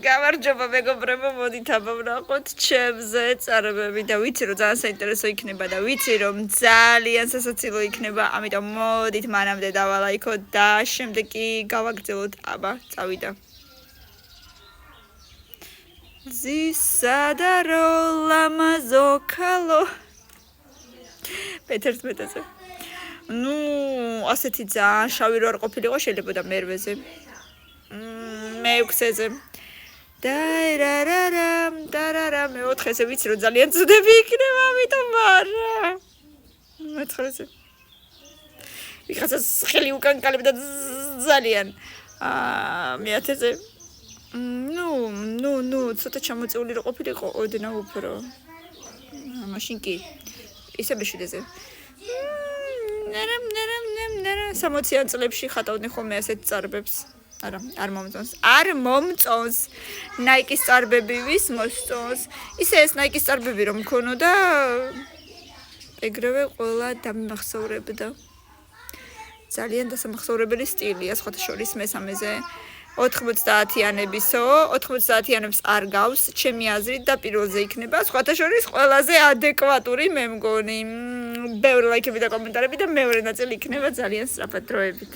გამარჯობა მეგობრებო, მოდით აბავნახოთ ჩემზე წარებები და ვიცი რომ ძალიან საინტერესო იქნება და ვიცი რომ ძალიან სასაცილო იქნება, ამიტომ მოდით მანამდე დავალაიქოთ და შემდეგ კი გავაგრძელოთ. აბა, წავიდა. ზისა და როლამაზო ქალო. პეტერს მეტაზე. ნუ, ასეთი ძალიან შავი რო არ ყოფილიყო, შეიძლება და მერვეზე. მეექვსეზე. დარარარამ, დარარამ, მეოთხეზე ვიცი რომ ძალიან ძნები იქნება, ამიტომ არა. მეოთხეზე. ვიღაცას ხელი უკან კალებდა ძალიან. მეათეზე. ნუ, ცოტა ჩამოწეული რო ყოფილიყო, ოდნავ უფრო. მაშინ კი. ისე მეშვიდეზე. ნერამ 60-იან წლებში ხატავდნენ ხოლმე ასეთ წარბებს. არა, არ მომწონს. ნაიკის წარბები ვის მოსწონს? ისე ეს ნაიკის წარბები რომ მქონოდა, ეგრევე ყველა დამახსოვრებდა. ძალიან დასამახსოვრებელი სტილია, სხვათა შორის მესამეზე 90-იანებისო, 90-იანებს არ გავს, ჩემი აზრით და პირველზე იქნება, სხვათა შორის ყველაზე ადეკვატური მე მგონი. ბევრი ლაიქები და კომენტარები და მეორე ნაწილი იქნება ძალიან სწრაფად დროებით.